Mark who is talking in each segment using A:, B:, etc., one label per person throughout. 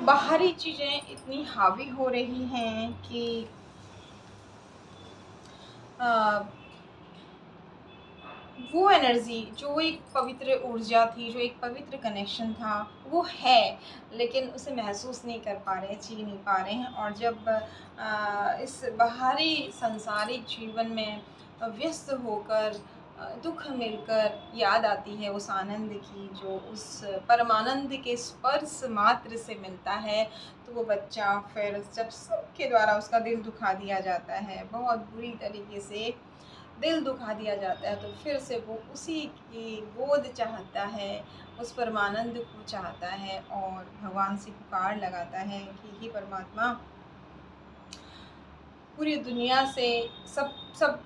A: बाहरी चीज़ें इतनी हावी हो रही हैं कि अ, वो एनर्जी जो एक पवित्र ऊर्जा थी, जो एक पवित्र कनेक्शन था, वो है, लेकिन उसे महसूस नहीं कर पा रहे हैं, जी नहीं पा रहे हैं। और जब इस बाहरी सांसारिक जीवन में व्यस्त होकर दुःख मिलकर याद आती है उस आनंद की, जो उस परमानंद के स्पर्श मात्र से मिलता है, तो वो बच्चा फिर जब सबके द्वारा उसका दिल दुखा दिया जाता है, बहुत बुरी तरीके से दिल दुखा दिया जाता है, तो फिर से वो उसी की गोद चाहता है, उस परमानंद को चाहता है और भगवान से पुकार लगाता है कि हे परमात्मा, पूरी दुनिया से सब सब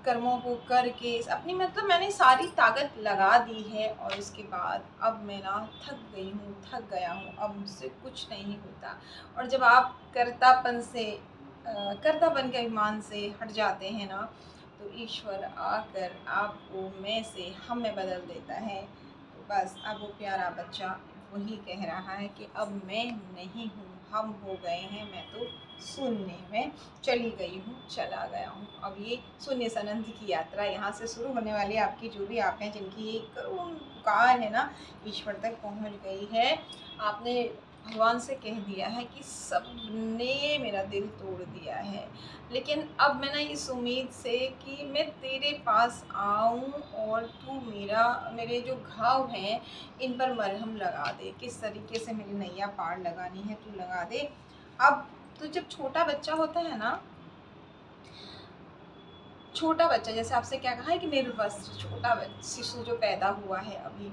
A: कर्मों को करके अपनी मतलब मैंने सारी ताकत लगा दी है और उसके बाद अब मैं ना थक गई हूँ, थक गया हूँ, अब मुझसे कुछ नहीं होता। और जब आप कर्तापन के अभिमान से हट जाते हैं ना, तो ईश्वर आकर आपको मैं से हम में बदल देता है। तो बस अब वो प्यारा बच्चा वही कह रहा है कि अब मैं नहीं हूँ, हम हो गए हैं, मैं तो शून्य में चली गई हूँ, चला गया हूँ। अब ये शून्य से अनंत की यात्रा यहाँ से शुरू होने वाली है। आपकी जो भी आप हैं, जिनकी ये करुण पुकार है ना, ईश्वर तक पहुँच गई है। आपने भगवान से कह दिया है कि सबने मेरा दिल तोड़ दिया है, लेकिन अब मैं ना इस उम्मीद से कि मैं तेरे पास आऊँ और तू मेरे जो घाव हैं इन पर मरहम लगा दे। किस तरीके से मेरी नैया पार लगानी है तू लगा दे। अब तो जब छोटा बच्चा होता है ना, छोटा बच्चा जैसे आपसे क्या कहा है कि निर्वस्त्र छोटा शिशु जो पैदा हुआ है अभी,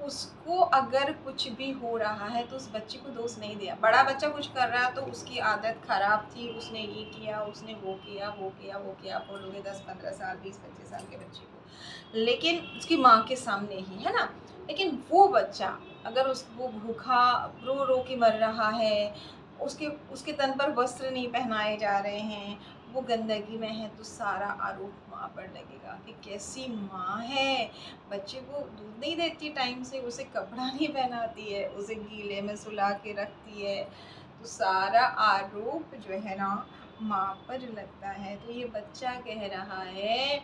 A: उसको अगर कुछ भी हो रहा है तो उस बच्चे को दोष नहीं दिया। बड़ा बच्चा कुछ कर रहा है तो उसकी आदत खराब थी, उसने ये किया, उसने वो किया, वो किया, वो किया। आप बोलोगे 10-15 साल, 20-25 साल के बच्चे को, लेकिन उसकी माँ के सामने ही, है ना? लेकिन वो बच्चा अगर वो भूखा रो रो के मर रहा है, उसके उसके तन पर वस्त्र नहीं पहनाए जा रहे हैं, वो गंदगी में है, तो सारा आरोप माँ पर लगेगा कि कैसी माँ है, बच्चे को दूध नहीं देती टाइम से, उसे कपड़ा नहीं पहनाती है, उसे गीले में सुला के रखती है, तो सारा आरोप जो है ना माँ पर लगता है। तो ये बच्चा कह रहा है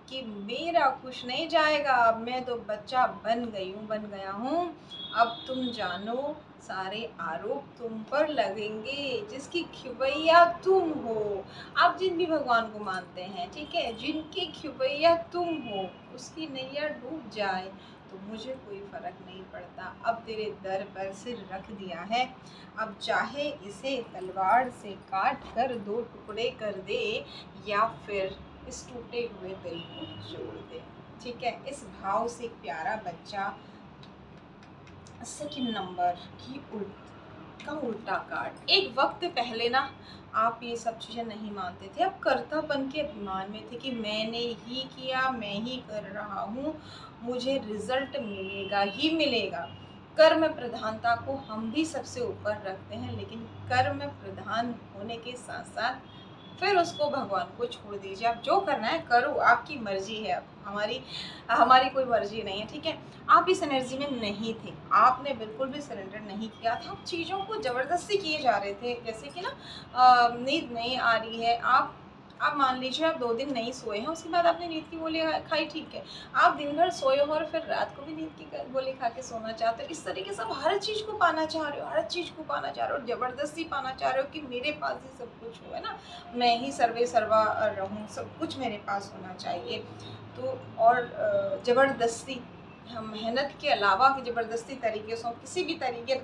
A: कि मेरा कुछ नहीं जाएगा, अब मैं तो बच्चा बन गई हूँ, बन गया हूँ। अब तुम जानो, सारे आरोप तुम पर लगेंगे, जिसकी खिवैया तुम हो। आप जिन भी भगवान को मानते हैं, ठीक है, जिनकी खिवैया तुम हो, उसकी नैया डूब जाए तो मुझे कोई फर्क नहीं पड़ता। अब तेरे दर पर सिर रख दिया है, अब चाहे इसे तलवार से काट कर दो टुकड़े कर दे, या फिर इस टूटे हुए दिल को जोड़ दे। ठीक है, इस भाव से एक प्यारा बच्चा सेकंड नंबर की उल्टा काट। एक वक्त पहले ना आप ये सब चीज़ें नहीं मानते थे, आप कर्तापन के अभिमान में थे कि मैंने ही किया, मैं ही कर रहा हूँ, मुझे रिजल्ट मिलेगा ही मिलेगा। कर्म प्रधानता को हम भी सबसे ऊपर रखते हैं, लेकिन कर्म प्रधान होने के साथ साथ फिर उसको भगवान को छोड़ दीजिए। आप जो करना है करो, आपकी मर्जी है। अब हमारी हमारी कोई मर्जी नहीं है, ठीक है। आप इस एनर्जी में नहीं थे, आपने बिल्कुल भी सरेंडर नहीं किया था, आप चीज़ों को ज़बरदस्ती किए जा रहे थे। जैसे कि ना नींद नहीं आ रही है, आप मान लीजिए आप 2 दिन नहीं सोए हैं, उसके बाद आपने नींद की गोली खाई, ठीक है। आप दिन भर सोए हो और फिर रात को भी नींद की गोली खा के सोना चाहते हो। इस तरीके से आप हर चीज़ को पाना चाह रहे हो, हर चीज़ को पाना चाह रहे हो, ज़बरदस्ती पाना चाह रहे हो कि मेरे पास ही सब कुछ हो, है ना? मैं ही सर्वे सर्वा रहूँ, सब कुछ मेरे पास होना चाहिए। तो और ज़बरदस्ती, हम मेहनत के अलावा कि ज़बरदस्ती तरीके से, किसी भी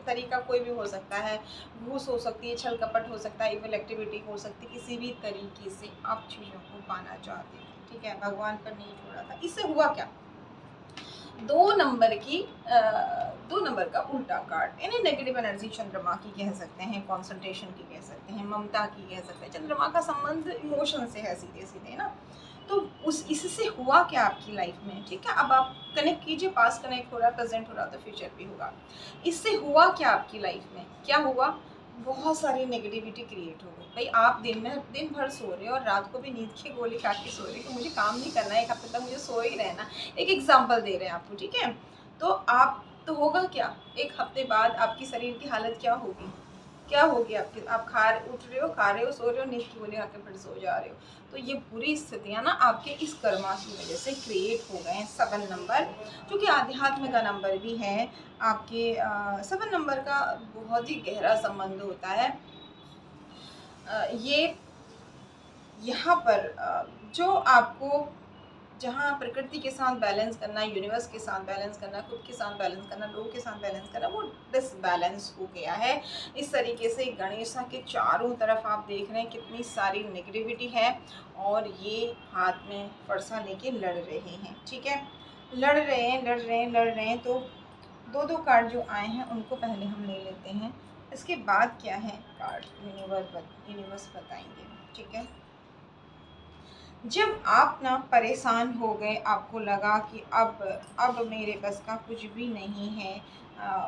A: तरीका कोई भी हो सकता है, घूस हो सकती है, छल कपट हो सकता है, इविल एक्टिविटी हो सकती है, किसी भी तरीके से आप चीज़ों को पाना चाहते हैं, ठीक है, भगवान पर नहीं छोड़ा था। इससे हुआ क्या? 2 नंबर का उल्टा कार्ड, इन्हें नेगेटिव एनर्जी चंद्रमा की कह सकते हैं, कॉन्संट्रेशन की कह सकते हैं, ममता की कह सकते हैं। चंद्रमा का संबंध इमोशन से है सीधे सीधे ना। तो उस इससे हुआ क्या आपकी लाइफ में, ठीक है। अब आप कनेक्ट कीजिए, पास कनेक्ट हो रहा है, प्रेजेंट हो रहा है, तो फ्यूचर भी होगा। इससे हुआ क्या आपकी लाइफ में, क्या हुआ? बहुत सारी नेगेटिविटी क्रिएट हो गई। भाई आप दिन भर सो रहे हो और रात को भी नींद की गोली खा के सो रहे हो कि मुझे काम नहीं करना है, 1 हफ्ते तक मुझे सो ही रहना। एक एग्जाम्पल दे रहे हैं आपको, ठीक है। तो आप तो होगा क्या, 1 हफ्ते बाद आपकी शरीर की हालत क्या होगी? क्या हो गया आपके, आप उठ रहे हो, खा रहे हो, सो रहे हो, नींद की गोली खाकर फिर सो जा रहे हो। तो ये बुरी स्थितियाँ ना आपके इस कर्मा की वजह से क्रिएट हो गए हैं। 7 नंबर जो कि आध्यात्म का नंबर भी है, आपके 7 नंबर का बहुत ही गहरा संबंध होता है। ये यहाँ पर जो आपको जहाँ प्रकृति के साथ बैलेंस करना, यूनिवर्स के साथ बैलेंस करना, खुद के साथ बैलेंस करना, लोगों के साथ बैलेंस करना, वो डिसबैलेंस हो गया है। इस तरीके से गणेशा के चारों तरफ आप देख रहे हैं कितनी सारी नेगेटिविटी है, और ये हाथ में फरसा लेके लड़ रहे हैं, ठीक है, लड़ रहे हैं, लड़ रहे हैं, लड़ रहे हैं। तो दो दो कार्ड जो आए हैं उनको पहले हम ले लेते हैं, इसके बाद क्या है कार्ड यूनिवर्स बताएंगे, ठीक है। जब आप ना परेशान हो गए, आपको लगा कि अब मेरे बस का कुछ भी नहीं है,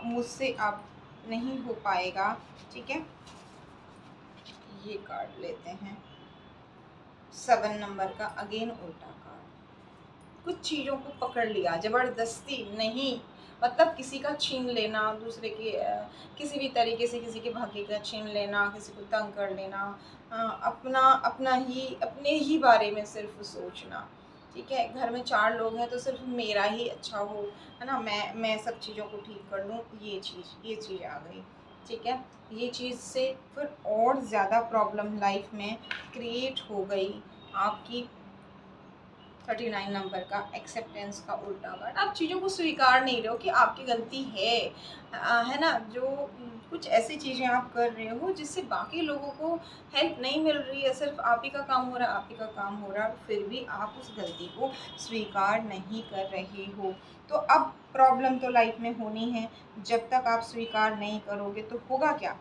A: मुझसे अब नहीं हो पाएगा, ठीक है, ये कार्ड लेते हैं 7 नंबर का, अगेन उल्टा कार्ड। कुछ चीज़ों को पकड़ लिया ज़बरदस्ती नहीं, मतलब किसी का छीन लेना, दूसरे के किसी भी तरीके से किसी के भाग्य का छीन लेना, किसी को तंग कर लेना, अपना अपना ही अपने ही बारे में सिर्फ सोचना, ठीक है। घर में 4 लोग हैं तो सिर्फ मेरा ही अच्छा हो, है ना, मैं सब चीज़ों को ठीक कर लूँ, ये चीज़ आ गई, ठीक है। ये चीज़ से फिर और ज़्यादा प्रॉब्लम लाइफ में क्रिएट हो गई आपकी। 39 नंबर का एक्सेप्टेंस का उल्टा कार्ड, आप चीज़ों को स्वीकार नहीं रहे हो कि आपकी गलती है ना, जो कुछ ऐसी चीज़ें आप कर रहे हो जिससे बाकी लोगों को हेल्प नहीं मिल रही है, सिर्फ आप ही का काम हो रहा है, आप ही का काम हो रहा है, फिर भी आप उस गलती को स्वीकार नहीं कर रहे हो। तो अब प्रॉब्लम तो लाइफ में होनी है, जब तक आप स्वीकार नहीं करोगे तो होगा क्या,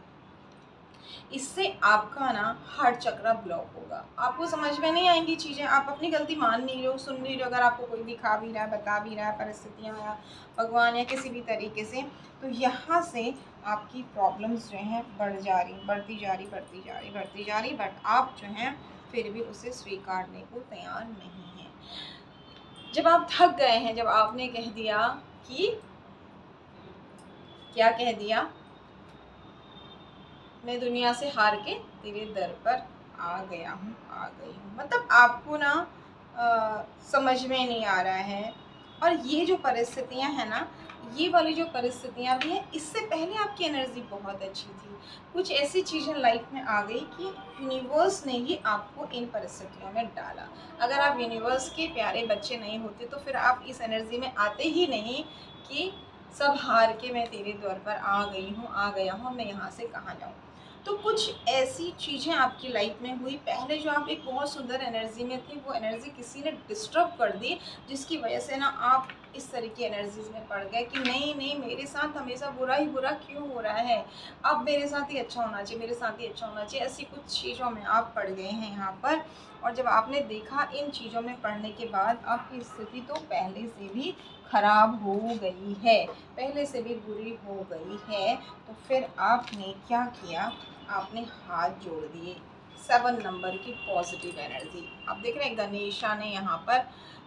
A: इससे आपका ना हार्ट चक्र ब्लॉक होगा, आपको समझ में नहीं आएंगी चीज़ें, आप अपनी गलती मान नहीं रहे हो, सुन नहीं रहे हो। अगर आपको कोई दिखा भी रहा है, बता भी रहा है, परिस्थितियाँ या भगवान या किसी भी तरीके से, तो यहाँ से आपकी प्रॉब्लम्स जो हैं बढ़ जा रही, बढ़ती जा रही, बढ़ती जा रही, बढ़ती जा रही, बट आप जो हैं फिर भी उसे स्वीकारने को तैयार नहीं हैं। जब आप थक गए हैं, जब आपने कह दिया कि क्या कह दिया, मैं दुनिया से हार के तेरे दर पर आ गया हूँ, आ गई हूँ, मतलब आपको ना समझ में नहीं आ रहा है। और ये जो परिस्थितियाँ हैं ना, ये वाली जो परिस्थितियाँ भी हैं, इससे पहले आपकी एनर्जी बहुत अच्छी थी, कुछ ऐसी चीज़ें लाइफ में आ गई कि यूनिवर्स ने ही आपको इन परिस्थितियों में डाला। अगर आप यूनिवर्स के प्यारे बच्चे नहीं होते तो फिर आप इस एनर्जी में आते ही नहीं कि सब हार के मैं तेरे द्वार पर आ गई हूँ, आ गया हूँ, मैं यहाँ से कहाँ जाऊँ। तो कुछ ऐसी चीज़ें आपकी लाइफ में हुई, पहले जो आप एक बहुत सुंदर एनर्जी में थे, वो एनर्जी किसी ने डिस्टर्ब कर दी, जिसकी वजह से ना आप इस तरह की एनर्जीज में पड़ गए कि नहीं नहीं, मेरे साथ हमेशा बुरा ही बुरा क्यों हो रहा है, अब मेरे साथ ही अच्छा होना चाहिए, मेरे साथ ही अच्छा होना चाहिए, ऐसी कुछ चीज़ों में आप पड़ गए हैं यहाँ पर। और जब आपने देखा इन चीज़ों में पढ़ने के बाद आपकी स्थिति तो पहले से भी खराब हो गई है, पहले से भी बुरी हो गई है, तो फिर आपने क्या किया, आपने हाथ जोड़ दिए। 7 नंबर की पॉजिटिव एनर्जी आप देख रहे हैं, गणेशा ने यहाँ पर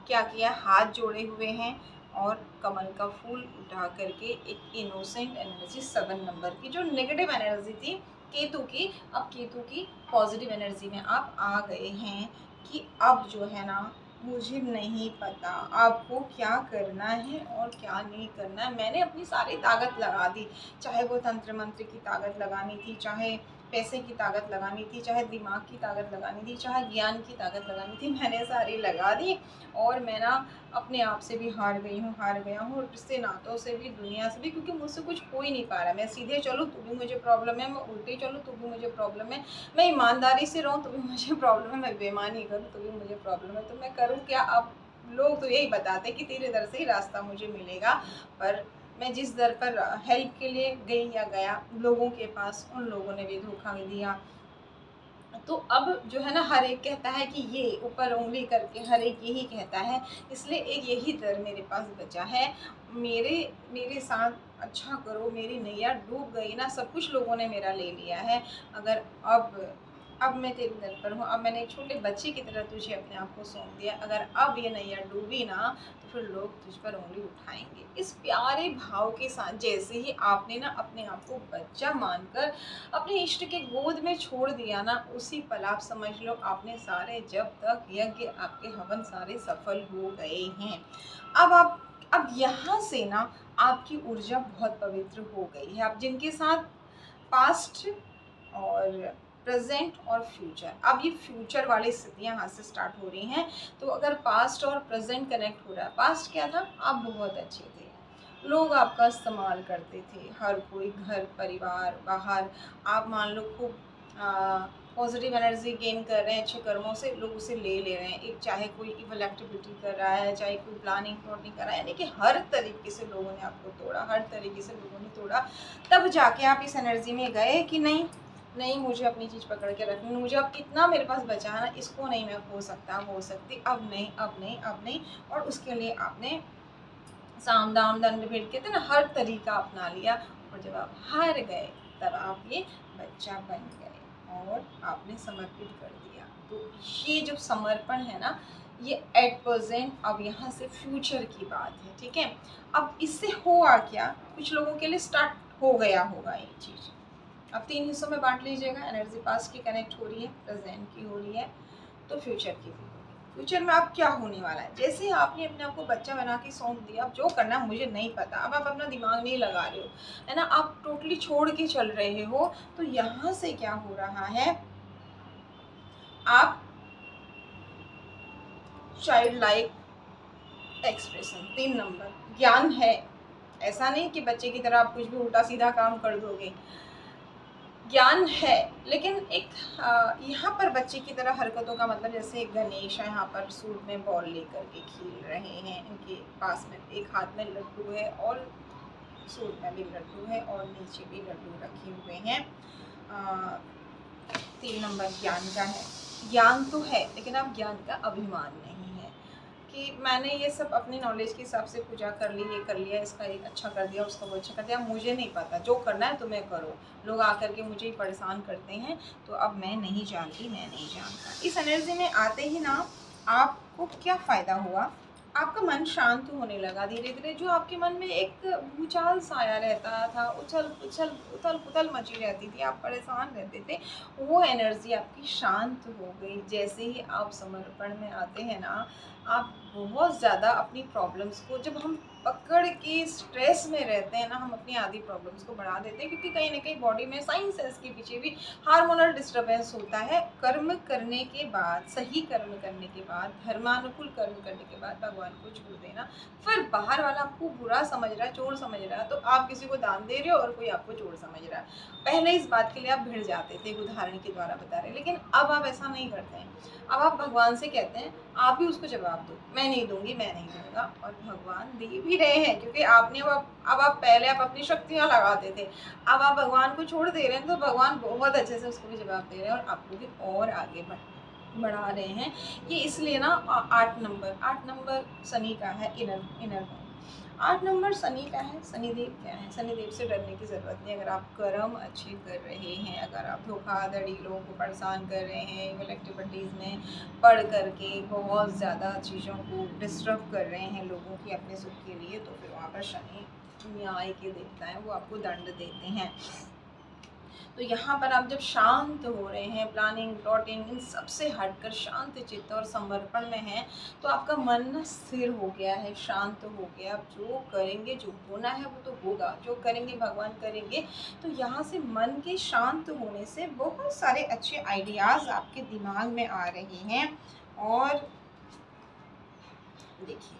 A: क्या किया, हाथ जोड़े हुए हैं और कमल का फूल उठा करके एक इनोसेंट एनर्जी 7 नंबर की, जो नेगेटिव एनर्जी थी केतु की, अब केतु की पॉजिटिव एनर्जी में आप आ गए हैं कि अब जो है ना, मुझे नहीं पता आपको क्या करना है और क्या नहीं करना है, मैंने अपनी सारी ताकत लगा दी, चाहे वो तंत्र मंत्र की ताकत लगानी थी, चाहे पैसे की ताकत लगानी थी, चाहे दिमाग की ताकत लगानी थी, चाहे ज्ञान की ताकत लगानी थी, मैंने सारी लगा दी, और मैं ना अपने आप से भी हार गई हूँ, हार गया हूँ, और रिश्ते नातों से भी, दुनिया से भी, क्योंकि मुझसे कुछ हो ही नहीं पा रहा। मैं सीधे चलूँ तो भी मुझे प्रॉब्लम है, मैं उल्टे चलूँ तो भी मुझे प्रॉब्लम है, मैं ईमानदारी से रहूँ तो भी मुझे प्रॉब्लम है, मैं बेईमानी करूँ तो भी मुझे प्रॉब्लम है, तो मैं करूँ क्या अब। लोग तो यही बताते कि तेरे दर से ही रास्ता मुझे मिलेगा, पर मैं जिस दर पर हेल्प के लिए गई या गया लोगों के पास, उन लोगों ने भी धोखा दिया। तो अब जो है ना, हर एक कहता है कि ये ऊपर उंगली करके हर एक यही कहता है, इसलिए एक यही दर मेरे पास बचा है, मेरे मेरे साथ अच्छा करो, मेरी नैया डूब गई ना, सब कुछ लोगों ने मेरा ले लिया है, अगर अब अब मैं तेरे दर पर हूँ, अब मैंने एक छोटे बच्चे की तरह तुझे अपने आप को सौंप दिया, अगर अब ये नैया डूबी ना तो फिर लोग तुझ पर उंगली उठाएंगे। इस प्यारे भाव के साथ जैसे ही आपने ना अपने आप को बच्चा मानकर अपने इष्ट के गोद में छोड़ दिया ना, उसी पल आप समझ लो आपने सारे जब तक यज्ञ आपके हवन सारे सफल हो गए हैं। अब यहाँ से ना आपकी ऊर्जा बहुत पवित्र हो गई है। अब जिनके साथ पास्ट और प्रेजेंट और फ्यूचर, अब ये फ्यूचर वाली स्थितियाँ यहाँ से स्टार्ट हो रही हैं। तो अगर पास्ट और प्रेजेंट कनेक्ट हो रहा है, पास्ट क्या था, आप बहुत अच्छे थे, लोग आपका इस्तेमाल करते थे, हर कोई घर परिवार बाहर, आप मान लो खूब पॉजिटिव एनर्जी गेन कर रहे हैं अच्छे कर्मों से, लोग उसे ले रहे हैं। एक चाहे कोई इवल एक्टिविटी कर रहा है, चाहे कोई प्लानिंग प्लॉटिंग कर रहा है, यानी कि हर तरीके से लोगों ने आपको तोड़ा, हर तरीके से लोगों ने तोड़ा। तब जाके आप इस एनर्जी में गए कि नहीं नहीं, मुझे अपनी चीज़ पकड़ के रखनी, मुझे अब इतना मेरे पास बचा है ना, इसको नहीं मैं हो सकता हो सकती, अब नहीं अब नहीं अब नहीं। और उसके लिए आपने साम दाम दंड भेद कहते ना, हर तरीका अपना लिया। और जब आप हार गए तब आप ये बच्चा बन गए और आपने समर्पित कर दिया। तो ये जो समर्पण है ना, ये एट प्रेजेंट, अब यहाँ से फ्यूचर की बात है, ठीक है। अब इससे हुआ क्या, कुछ लोगों के लिए स्टार्ट हो गया होगा ये चीज़। अब 3 हिस्सों में बांट लीजिएगा, एनर्जी पास्ट की कनेक्ट हो रही है, प्रेजेंट की हो रही है, तो फ्यूचर की भी होगी। फ्यूचर में अब क्या होने वाला है, जैसे ही आपने अपने आप को बच्चा बना के सौंप दिया, अब जो करना मुझे नहीं पता, अब आप अपना दिमाग नहीं लगा रहे हो, है ना, आप टोटली छोड़ के चल रहे हो। तो यहाँ से क्या हो रहा है, आप चाइल्ड लाइक एक्सप्रेशन, 3 नंबर ज्ञान है। ऐसा नहीं कि बच्चे की तरह आप कुछ भी उल्टा सीधा काम कर दोगे, ज्ञान है, लेकिन एक यहाँ पर बच्चे की तरह हरकतों का मतलब, जैसे गणेश है यहाँ पर सूट में बॉल लेकर के खेल रहे हैं, इनके पास में एक हाथ में लड्डू है और सूट में भी लड्डू है और नीचे भी लड्डू रखे हुए हैं। 3 नंबर ज्ञान का है। ज्ञान तो है लेकिन अब ज्ञान का अभिमान नहीं है कि मैंने ये सब अपनी नॉलेज के हिसाब से पूजा कर ली, ये कर लिया, इसका एक अच्छा कर दिया, उसका वो अच्छा कर दिया, मुझे नहीं पता, जो करना है तुम्हें करो। लोग आकर के मुझे ही परेशान करते हैं, तो अब मैं नहीं जानती, मैं नहीं जानता। इस एनर्जी में आते ही ना आपको क्या फ़ायदा हुआ, आपका मन शांत होने लगा धीरे धीरे। जो आपके मन में एक भूचाल सा आया रहता था, उछल उछल उथल पुथल मची रहती थी, आप परेशान रहते थे, वो एनर्जी आपकी शांत हो गई। जैसे ही आप समर्पण में आते हैं ना, आप बहुत ज़्यादा अपनी प्रॉब्लम्स को, जब हम पकड़ के स्ट्रेस में रहते हैं ना, हम अपनी आधी प्रॉब्लम्स को बढ़ा देते हैं, क्योंकि कहीं ना कहीं बॉडी में साइंस है, इसके पीछे भी हार्मोनल डिस्टर्बेंस होता है। कर्म करने के बाद, सही कर्म करने के बाद, धर्मानुकूल कर्म करने के बाद भगवान को छोड़ देना, फिर बाहर वाला आपको बुरा समझ रहा है, चोर समझ रहा है, तो आप किसी को दान दे रहे हो और कोई आपको चोर समझ रहा है। पहले इस बात के लिए आप भिड़ जाते थे, उदाहरण के द्वारा बता रहे हैं, लेकिन अब आप ऐसा नहीं करते हैं। अब आप भगवान से कहते हैं, आप ही उसको जवाब दो, मैं नहीं दूंगी, मैं नहीं दूंगा, और भगवान दे भी रहे हैं, क्योंकि आपने अब आप पहले आप अपनी शक्तियाँ लगाते थे, अब आप भगवान को छोड़ दे रहे हैं, तो भगवान बहुत अच्छे से उसको भी जवाब दे रहे हैं और आपको भी और आगे बढ़ा रहे हैं। ये इसलिए ना 8 नंबर शनि का है, इनर 8 नंबर शनि का है। शनिदेव क्या है, शनिदेव से डरने की ज़रूरत नहीं। अगर आप कर्म अच्छे कर रहे हैं, अगर आप धोखाधड़ी, लोगों को परेशान कर रहे हैं, इवल एक्टिविटीज़ में पढ़ करके बहुत ज़्यादा चीज़ों को डिस्टर्ब कर रहे हैं लोगों की अपने सुख के लिए, तो फिर वहाँ पर शनि न्याय के देवता हैं, वो आपको दंड देते हैं। तो यहाँ पर आप जब शांत हो रहे हैं, प्लानिंग प्लॉटिंग इन सब से हटकर शांत चित्त और समर्पण में हैं, तो आपका मन ना स्थिर हो गया है, शांत हो गया। आप जो करेंगे, जो होना है वो तो होगा, जो करेंगे भगवान करेंगे। तो यहाँ से मन के शांत होने से बहुत सारे अच्छे आइडियाज़ आपके दिमाग में आ रहे हैं। और देखिए,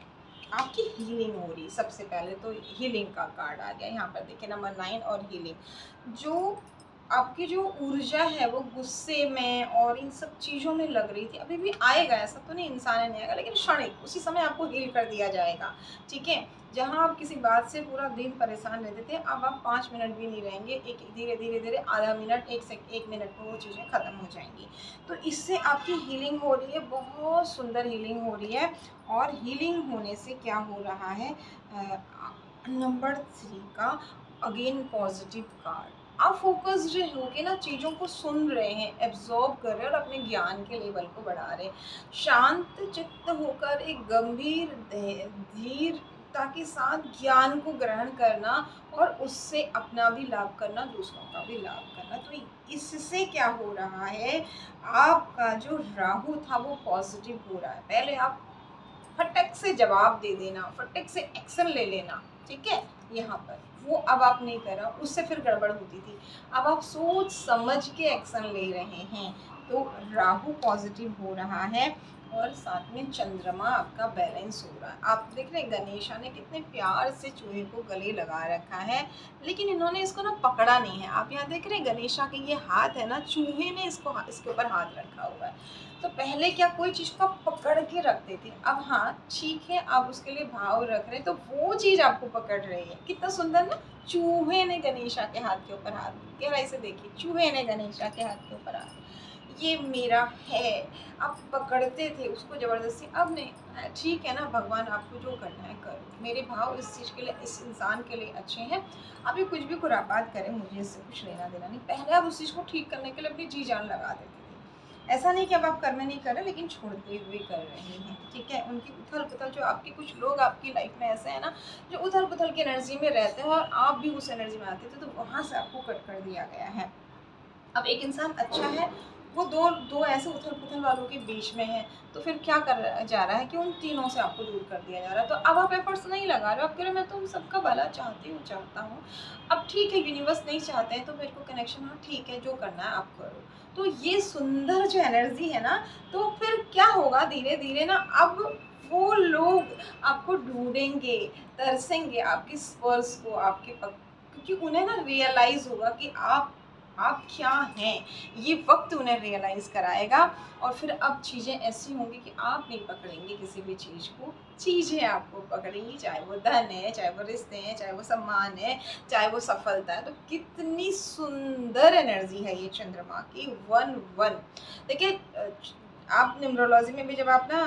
A: आपकी हीलिंग हो रही। सबसे पहले तो हीलिंग का कार्ड आ गया यहाँ पर, देखिए नंबर 9 और हीलिंग। जो आपकी जो ऊर्जा है वो गुस्से में और इन सब चीज़ों में लग रही थी, अभी भी आएगा, ऐसा तो नहीं इंसान है नहीं आएगा, लेकिन क्षणिक उसी समय आपको हील कर दिया जाएगा, ठीक है। जहाँ आप किसी बात से पूरा दिन परेशान रहते थे, अब आप 5 मिनट भी नहीं रहेंगे, एक धीरे धीरे धीरे आधा मिनट, 1 मिनट में वो चीज़ें ख़त्म हो जाएंगी। तो इससे आपकी हीलिंग हो रही है, बहुत सुंदर हीलिंग हो रही है। और हीलिंग होने से क्या हो रहा है, नंबर 3 का अगेन पॉजिटिव कार्ड, आप फोकस्ड होके ना चीज़ों को सुन रहे हैं, एब्ज़ॉर्ब कर रहे हैं और अपने ज्ञान के लेवल को बढ़ा रहे हैं। शांत चित्त होकर एक गंभीर धीरता के साथ ज्ञान को ग्रहण करना और उससे अपना भी लाभ करना, दूसरों का भी लाभ करना। तो इससे क्या हो रहा है, आपका जो राहु था वो पॉज़िटिव हो रहा है। पहले आप फटक से जवाब दे देना, फटक से एक्शन ले लेना, ठीक है? यहाँ पर वो अब आप नहीं कर रहा, उससे फिर गड़बड़ होती थी। अब आप सोच समझ के एक्शन ले रहे हैं, तो राहु पॉजिटिव हो रहा है और साथ में चंद्रमा आपका बैलेंस हो रहा है। आप देख रहे हैं गणेशा ने कितने प्यार से चूहे को गले लगा रखा है, लेकिन इन्होंने इसको ना पकड़ा नहीं है। आप यहाँ देख रहे हैं गणेशा के ये हाथ है ना, चूहे ने इसके ऊपर हाथ रखा हुआ है। तो पहले क्या कोई चीज़ को आप पकड़ के रखते थे, अब हाँ ठीक है आप उसके लिए भाव रख रहे हैं, तो वो चीज़ आपको पकड़ रही है। कितना सुंदर ना, चूहे ने गणेशा के हाथ के ऊपर हाथ, गहराई से देखिए, चूहे ने गणेशा के हाथ के ऊपर हाथ, ये मेरा है। आप पकड़ते थे उसको ज़बरदस्ती, अब नहीं, ठीक है ना, भगवान आपको जो करना है करो, मेरे भाव इस चीज़ के लिए, इस इंसान के लिए अच्छे हैं। आप ये कुछ भी खुरापात करें, मुझे इससे कुछ लेना देना नहीं। पहले आप उस चीज़ को ठीक करने के लिए अपनी जी जान लगा देते थे। ऐसा नहीं कि अब आप कर्म नहीं कर रहे, लेकिन छोड़ते हुए कर रहे हैं, ठीक है? उनकी उथल-पुथल, जो आपके कुछ लोग आपकी लाइफ में ऐसे हैं ना, जो उथल-पुथल की एनर्जी में रहते हैं और आप भी उस एनर्जी में आते थे, तो वहाँ से आपको कट कर दिया गया है। अब एक इंसान अच्छा है, वो दो ऐसे उथल-पुथल वालों के बीच में है, तो फिर क्या जा रहा है कि उन तीनों से आपको दूर कर दिया जा रहा है। तो अब आप एफर्ट्स नहीं लगा रहे हो, आप कह रहे हो मैं तो सबका भला चाहता हूँ। अब ठीक है, यूनिवर्स नहीं चाहते हैं तो मेरे को कनेक्शन, हाँ ठीक है, जो करना है आप करो। तो ये सुंदर जो एनर्जी है ना, तो फिर क्या होगा, धीरे-धीरे ना अब वो लोग आपको ढूँढेंगे, तरसेंगे आपकी स्पर्श को, आपके क्योंकि उन्हें ना रियलाइज़ होगा कि आप क्या हैं, ये वक्त उन्हें रियलाइज़ कराएगा। और फिर अब चीज़ें ऐसी होंगी कि आप नहीं पकड़ेंगे किसी भी चीज़ को, चीज़ें आपको पकड़ेंगी, चाहे वो धन है, चाहे वो रिश्ते हैं, चाहे वो सम्मान है, चाहे वो सफलता है। तो कितनी सुंदर एनर्जी है ये चंद्रमा की, 1-1। देखिए आप न्यूमरोलॉजी में भी जब आप ना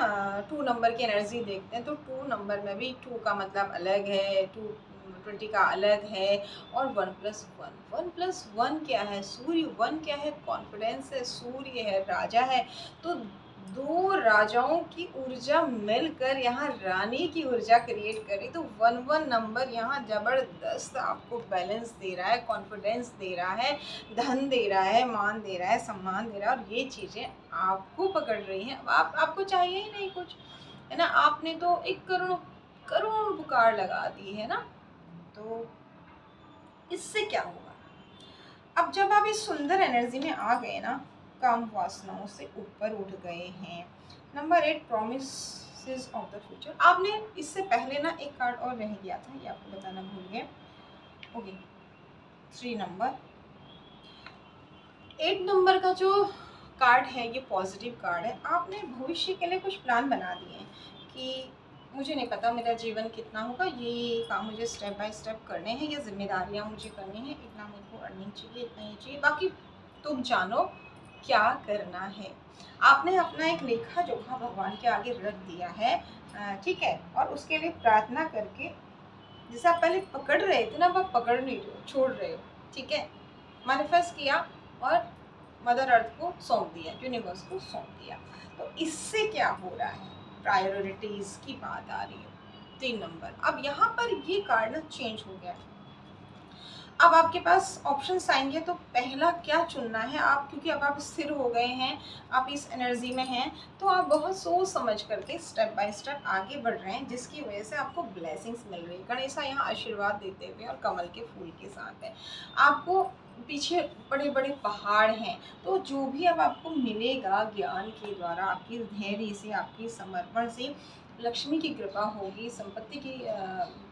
A: 2 नंबर की एनर्जी देखते हैं, तो 2 नंबर में भी 2 का मतलब अलग है, 220 का अलग है, और 1+1, 1+1 क्या है, सूर्य, 1 क्या है, कॉन्फिडेंस है, सूर्य है, राजा है। तो 2 राजाओं की ऊर्जा मिलकर यहाँ रानी की ऊर्जा क्रिएट करी, तो 1-1 नंबर यहाँ ज़बरदस्त आपको बैलेंस दे रहा है, कॉन्फिडेंस दे रहा है, धन दे रहा है, मान दे रहा है, सम्मान दे रहा है, और ये चीज़ें आपको पकड़ रही हैं। अब आपको चाहिए ही नहीं कुछ, है ना? आपने तो एक करोड़ पुकार लगा दी है ना, तो इससे क्या होगा? अब जब आप इस सुंदर एनर्जी में आ गए ना, काम वासनाओं से ऊपर उठ गए हैं। Number 8, promises of the future. आपने इससे पहले ना एक कार्ड और रह गया था, ये आपको बताना भूल गए। ओके, 3 नंबर, 8 नंबर का जो कार्ड है ये पॉजिटिव कार्ड है। आपने भविष्य के लिए कुछ प्लान बना दिए हैं कि मुझे नहीं पता मेरा जीवन कितना होगा, ये काम मुझे स्टेप बाय स्टेप करने हैं, ये जिम्मेदारियां मुझे करनी है, इतना मेरे को अर्निंग चाहिए, इतना ये चाहिए, बाकी तुम जानो क्या करना है। आपने अपना एक लेखा जोखा भगवान के आगे रख दिया है, ठीक है, और उसके लिए प्रार्थना करके, जैसे आप पहले पकड़ रहे थे ना, अब आप पकड़ नहीं रहे हो, छोड़ रहे हो, ठीक है, मैनिफेस्ट किया और मदर अर्थ को सौंप दिया, यूनिवर्स को सौंप दिया। तो इससे क्या हो रहा है, प्रायोरिटीज की बात आ रही है। 3 नंबर, अब यहाँ पर ये कार्ड ना चेंज हो गया है। अब आपके पास ऑप्शंस आएंगे, तो पहला क्या चुनना है आप, क्योंकि अब आप स्थिर हो गए हैं, आप इस एनर्जी में हैं, तो आप बहुत सोच समझ करके स्टेप बाय स्टेप आगे बढ़ रहे हैं, जिसकी वजह से आपको ब्लेसिंग्स मिल रही है। गणेशा यहाँ आशीर्वाद देते हुए और कमल के फूल के साथ है। आपको पीछे बड़े बड़े पहाड़ हैं, तो जो भी अब आपको मिलेगा ज्ञान के द्वारा, आपकी धैर्य से, आपकी समर्पण से, लक्ष्मी की कृपा होगी, संपत्ति की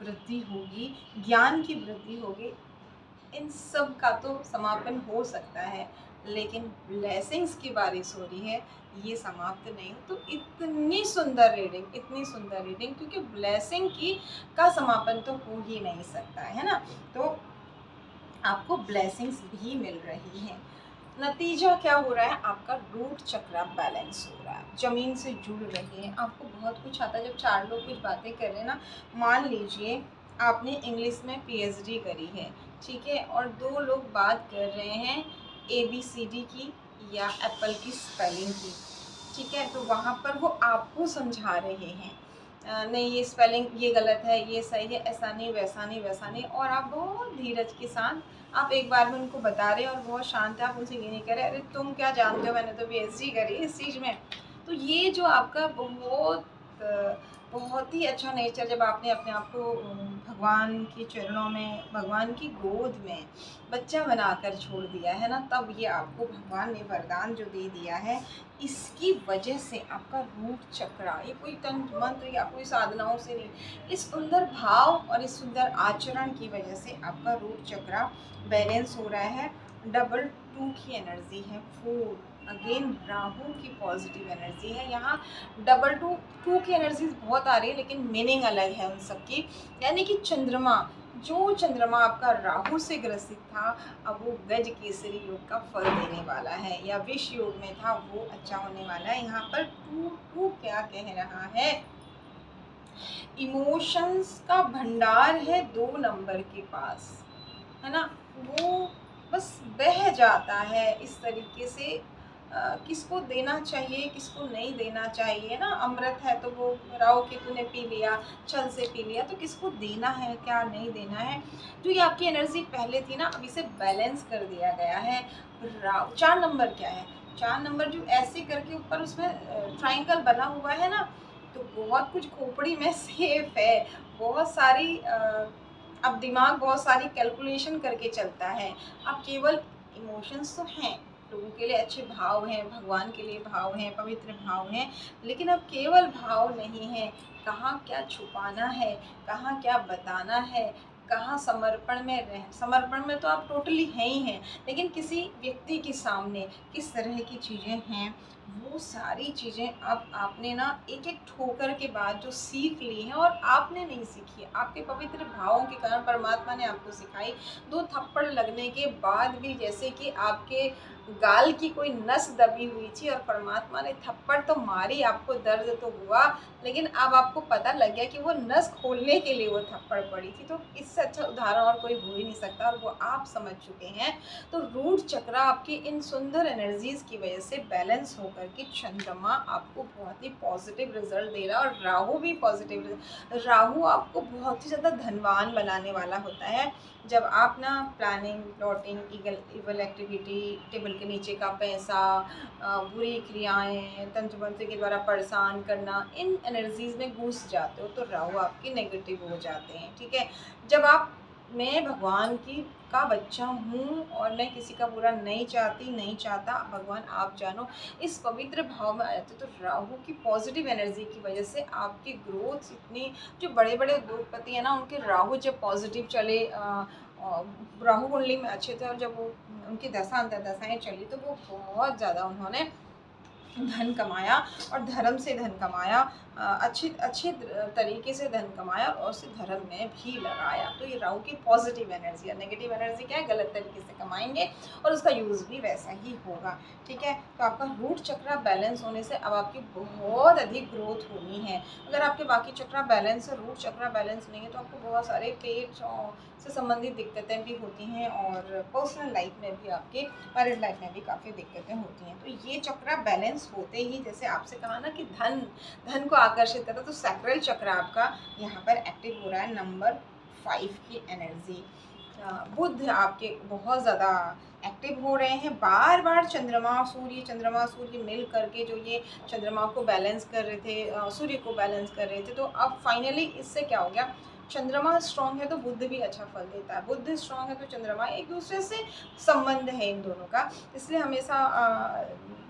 A: वृद्धि होगी, ज्ञान की वृद्धि होगी, इन सब का तो समापन हो सकता है, लेकिन ब्लेसिंग्स की बारिश हो रही है, ये समाप्त नहीं हो। तो इतनी सुंदर रीडिंग, इतनी सुंदर रीडिंग, क्योंकि ब्लेसिंग की का समापन तो हो ही नहीं सकता है ना, तो आपको ब्लेसिंग्स भी मिल रही हैं। नतीजा क्या हो रहा है, आपका रूट चक्र बैलेंस हो रहा है, ज़मीन से जुड़ रहे हैं, आपको बहुत कुछ आता है। जब 4 लोग कुछ बातें कर रहे हैं ना, मान लीजिए आपने इंग्लिश में पीएचडी करी है, ठीक है, और दो लोग बात कर रहे हैं ABCD की या एप्पल की स्पेलिंग की, ठीक है, तो वहाँ पर वो आपको समझा रहे हैं नहीं ये स्पेलिंग ये गलत है, ये सही है, ऐसा नहीं वैसा नहीं वैसा नहीं, और आप बहुत धीरज के साथ आप एक बार में उनको बता रहे हैं और बहुत शांत है, आप उनसे ये नहीं कह रहे अरे तुम क्या जानते हो, मैंने तो PhD करी इस चीज़ में। तो ये जो आपका बहुत ही अच्छा नेचर, जब आपने अपने आप को भगवान के चरणों में, भगवान की गोद में बच्चा बनाकर छोड़ दिया है ना, तब ये आपको भगवान ने वरदान जो दे दिया है, इसकी वजह से आपका रूट चक्रा, ये कोई तंत्र मंत्र या कोई साधनाओं से नहीं, इस सुंदर भाव और इस सुंदर आचरण की वजह से आपका रूट चक्रा बैलेंस हो रहा है। डबल 2 की एनर्जी है, 4 अगेन राहु की पॉजिटिव एनर्जी है। यहाँ डबल 2 की एनर्जीज बहुत आ रही है, लेकिन मीनिंग अलग है उन सब की। यानी कि चंद्रमा, जो चंद्रमा आपका राहु से ग्रसित था, अब वो गज केसरी योग का फल देने वाला है, या विष योग में था वो अच्छा होने वाला है। यहाँ पर 2 क्या कह रहा है, इमोशंस का भंडार है 2 नंबर के पास, है ना, वो बस बह जाता है इस तरीके से, किसको देना चाहिए किसको नहीं देना चाहिए ना, अमृत है तो वो राव केतु ने पी लिया, छल से पी लिया, तो किसको देना है क्या नहीं देना है, जो ये आपकी एनर्जी पहले थी ना, अब इसे बैलेंस कर दिया गया है। राव 4 नंबर क्या है, 4 नंबर जो ऐसे करके ऊपर उसमें ट्राइंगल बना हुआ है ना, तो बहुत कुछ खोपड़ी में सेफ है, बहुत सारी अब दिमाग बहुत सारी कैलकुलेशन करके चलता है। अब केवल इमोशंस तो हैं, लोगों के लिए अच्छे भाव हैं, भगवान के लिए भाव हैं, पवित्र भाव हैं, लेकिन अब केवल भाव नहीं है, कहाँ क्या छुपाना है, कहाँ क्या बताना है, कहाँ समर्पण में रह, समर्पण में तो आप टोटली हैं ही हैं, लेकिन किसी व्यक्ति के सामने किस तरह की चीज़ें हैं, वो सारी चीज़ें अब आपने ना एक एक ठोकर के बाद जो सीख ली हैं, और आपने नहीं सीखी, आपके पवित्र भावों के कारण परमात्मा ने आपको सिखाई। 2 थप्पड़ लगने के बाद भी जैसे कि आपके गाल की कोई नस दबी हुई थी और परमात्मा ने थप्पड़ तो मारी, आपको दर्द तो हुआ, लेकिन अब आपको पता लग गया कि वो नस खोलने के लिए वो थप्पड़ पड़ी थी। तो इससे अच्छा उदाहरण और कोई हो ही नहीं सकता, और वो आप समझ चुके हैं। तो रूट चक्र आपकी इन सुंदर एनर्जीज की वजह से बैलेंस होकर के चंद्रमा आपको बहुत ही पॉजिटिव रिजल्ट दे रहा है, और राहु भी पॉजिटिव, राहु आपको बहुत ही ज़्यादा धनवान बनाने वाला होता है। जब आप ना planning, plotting, evil activity, table के नीचे का पैसा, बुरी क्रियाएं, तंत्र मंत्र के द्वारा परेशान करना, इन एनर्जीज में घुस जाते हो, तो राहु आपके नेगेटिव हो जाते हैं, ठीक है। जब आप, मैं भगवान की का बच्चा हूँ और मैं किसी का बुरा नहीं चाहती, नहीं चाहता, भगवान आप जानो, इस पवित्र भाव में आ जाते, तो राहु की पॉजिटिव एनर्जी की वजह से आपकी ग्रोथ इतनी, जो बड़े बड़े उद्योगपति हैं ना, उनके राहु जब पॉजिटिव चले, राहु कुंडली में अच्छे थे, और जब वो उनकी दशा अंतर्दशाएँ चली, तो वो बहुत ज़्यादा उन्होंने धन कमाया, और धर्म से धन कमाया, अच्छे तरीके से धन कमाया, और उसे धर्म में भी लगाया। तो ये राहु की पॉजिटिव एनर्जी है। नेगेटिव एनर्जी क्या है, गलत तरीके से कमाएंगे और उसका यूज़ भी वैसा ही होगा, ठीक है। तो आपका रूट चक्रा बैलेंस होने से अब आपकी बहुत अधिक ग्रोथ होनी है। अगर आपके बाकी चक्रा बैलेंस है, रूट चक्रा बैलेंस नहीं है, तो आपको बहुत सारे पेट से संबंधित दिक्कतें भी होती हैं, और पर्सनल लाइफ में भी, आपके मैरिड लाइफ में भी काफ़ी दिक्कतें होती हैं। तो ये चक्रा बैलेंस होते ही, जैसे आपसे कहा ना कि धन को आकर्षित करता, तो सैक्रल चक्र आपका यहाँ पर एक्टिव हो रहा है, नंबर 5 की एनर्जी। बुध आपके बहुत ज़्यादा एक्टिव हो रहे हैं, बार बार चंद्रमा सूर्य मिल करके जो ये चंद्रमा को बैलेंस कर रहे थे, सूर्य को बैलेंस कर रहे थे, तो अब फाइनली इससे क्या हो गया, चंद्रमा स्ट्रॉन्ग है तो बुध भी अच्छा फल देता है, बुध स्ट्रॉन्ग है तो चंद्रमा, एक दूसरे से संबंध है इन दोनों का, इसलिए हमेशा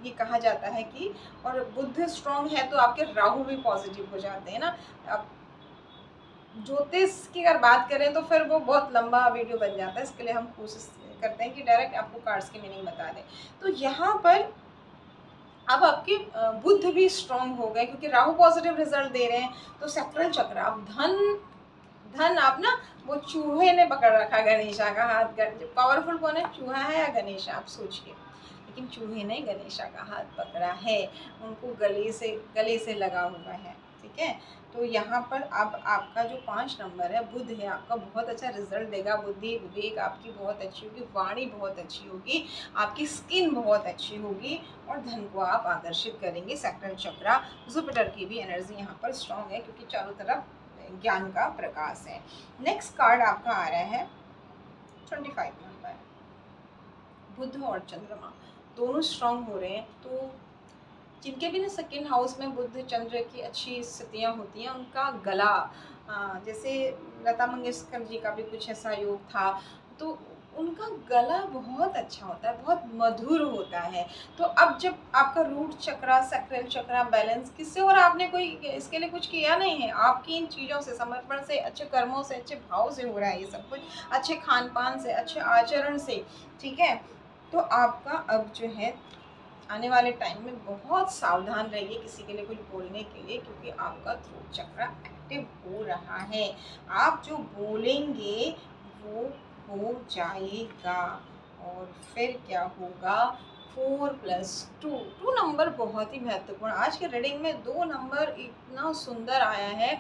A: ये कहा जाता है कि, और बुध स्ट्रॉन्ग है तो आपके राहु भी पॉजिटिव हो जाते हैं ना। अब ज्योतिष की अगर बात करें तो फिर वो बहुत लंबा वीडियो बन जाता है, इसके लिए हम कोशिश करते हैं कि डायरेक्ट आपको कार्ड्स की मीनिंग बता दें। तो यहाँ पर अब आपके बुध भी स्ट्रॉन्ग हो गए, क्योंकि राहु पॉजिटिव रिजल्ट दे रहे हैं, तो सैक्रल चक्र, अब धन आप ना, वो चूहे ने पकड़ रखा गणेशा का हाथ, पावरफुल कौन है, चूहा है या गणेशा, आप सोचिए, लेकिन चूहे ने गणेशा का हाथ पकड़ा है, उनको गले से लगा हुआ है, ठीक है। तो यहाँ पर अब आपका जो 5 नंबर है बुध है, आपका बहुत अच्छा रिजल्ट देगा। बुद्धि विवेक आपकी बहुत अच्छी होगी, वाणी बहुत अच्छी होगी, आपकी स्किन बहुत अच्छी होगी और धन को आप आकर्षित करेंगे। सैक्रल चक्रा, जुपिटर की भी एनर्जी यहाँ पर स्ट्रॉन्ग है क्योंकि चारों तरफ ज्ञान का प्रकाश है। नेक्स्ट कार्ड आपका आ रहा है 25 नंबर। बुध और चंद्रमा दोनों स्ट्रॉन्ग हो रहे हैं, तो जिनके भी ना सेकेंड हाउस में बुध चंद्र की अच्छी स्थितियाँ होती हैं, उनका गला जैसे लता मंगेशकर जी का भी कुछ ऐसा योग था, तो उनका गला बहुत अच्छा होता है, बहुत मधुर होता है। तो अब जब आपका रूट चक्रा, सैक्रल चक्रा बैलेंस किससे, और आपने कोई इसके लिए कुछ किया नहीं है, आपकी इन चीज़ों से, समर्पण से, अच्छे कर्मों से, अच्छे भाव से हो रहा है ये सब कुछ, अच्छे खान पान से, अच्छे आचरण से, ठीक है। तो आपका अब जो है आने वाले टाइम में बहुत सावधान रहिए किसी के लिए कुछ बोलने के लिए, क्योंकि आपका थ्रोट चक्र एक्टिव हो रहा है। आप जो बोलेंगे वो हो जाएगा। और फिर क्या होगा, 4+2, 2 नंबर बहुत ही महत्वपूर्ण। आज के रीडिंग में 2 नंबर इतना सुंदर आया है।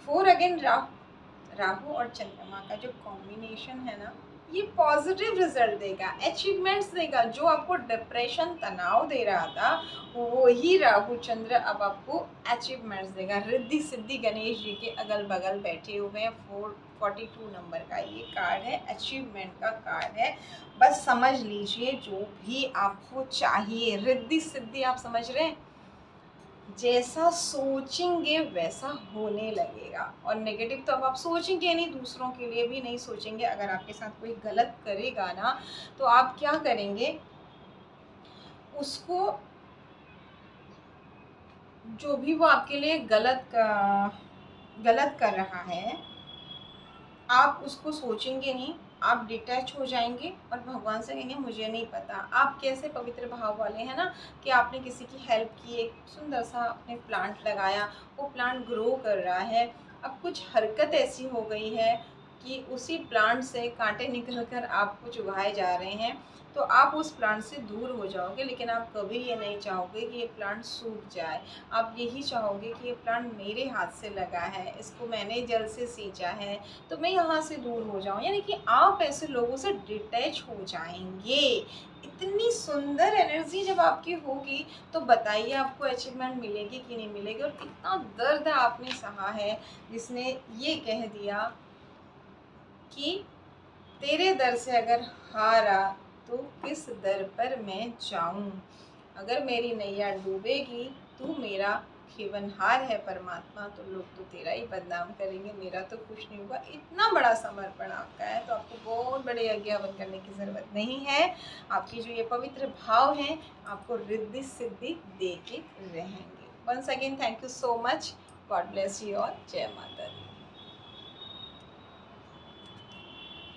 A: 4 अगेन राहु और चंद्रमा का जो कॉम्बिनेशन है ना, ये पॉजिटिव रिजल्ट देगा, अचीवमेंट्स देगा। जो आपको डिप्रेशन, तनाव दे रहा था, वही राहु चंद्र अब आपको अचीवमेंट्स देगा। रिद्धि सिद्धि गणेश जी के अगल बगल बैठे हुए हैं। 42 नंबर का ये कार्ड है, अचीवमेंट का कार्ड है। बस समझ लीजिए जो भी आपको चाहिए, रिद्धि सिद्धि, आप समझ रहे हैं, जैसा सोचेंगे वैसा होने लगेगा। और नेगेटिव तो अब आप सोचेंगे नहीं, दूसरों के लिए भी नहीं सोचेंगे। अगर आपके साथ कोई गलत करेगा ना, तो आप क्या करेंगे, उसको, जो भी वो आपके लिए गलत कर रहा है, आप उसको सोचेंगे नहीं, आप डिटैच हो जाएंगे और भगवान से कहेंगे मुझे नहीं पता आप कैसे पवित्र भाव वाले हैं ना, कि आपने किसी की हेल्प की, एक सुंदर सा आपने प्लांट लगाया, वो प्लांट ग्रो कर रहा है। अब कुछ हरकत ऐसी हो गई है कि उसी प्लांट से कांटे निकल कर आपको चुभाए जा रहे हैं, तो आप उस प्लांट से दूर हो जाओगे। लेकिन आप कभी ये नहीं चाहोगे कि ये प्लांट सूख जाए, आप यही चाहोगे कि ये प्लांट मेरे हाथ से लगा है, इसको मैंने जल से सींचा है, तो मैं यहाँ से दूर हो जाऊँ। यानी कि आप ऐसे लोगों से डिटैच हो जाएंगे। इतनी सुंदर एनर्जी जब आपकी होगी, तो बताइए आपको अचीवमेंट मिलेगी कि नहीं मिलेगी। और कितना दर्द आपने सहा है, जिसने ये कह दिया कि तेरे दर से अगर हारा तो किस दर पर मैं जाऊं, अगर मेरी नैया डूबेगी, तू मेरा खेवनहार है परमात्मा, तो लोग तो तेरा ही बदनाम करेंगे, मेरा तो कुछ नहीं होगा। इतना बड़ा समर्पण आपका है, तो आपको बहुत बड़े यज्ञावन करने की ज़रूरत नहीं है। आपकी जो ये पवित्र भाव हैं, आपको रिद्धि सिद्धि दे के रहेंगे। Once again thank you so much, god bless you और जय माता दी।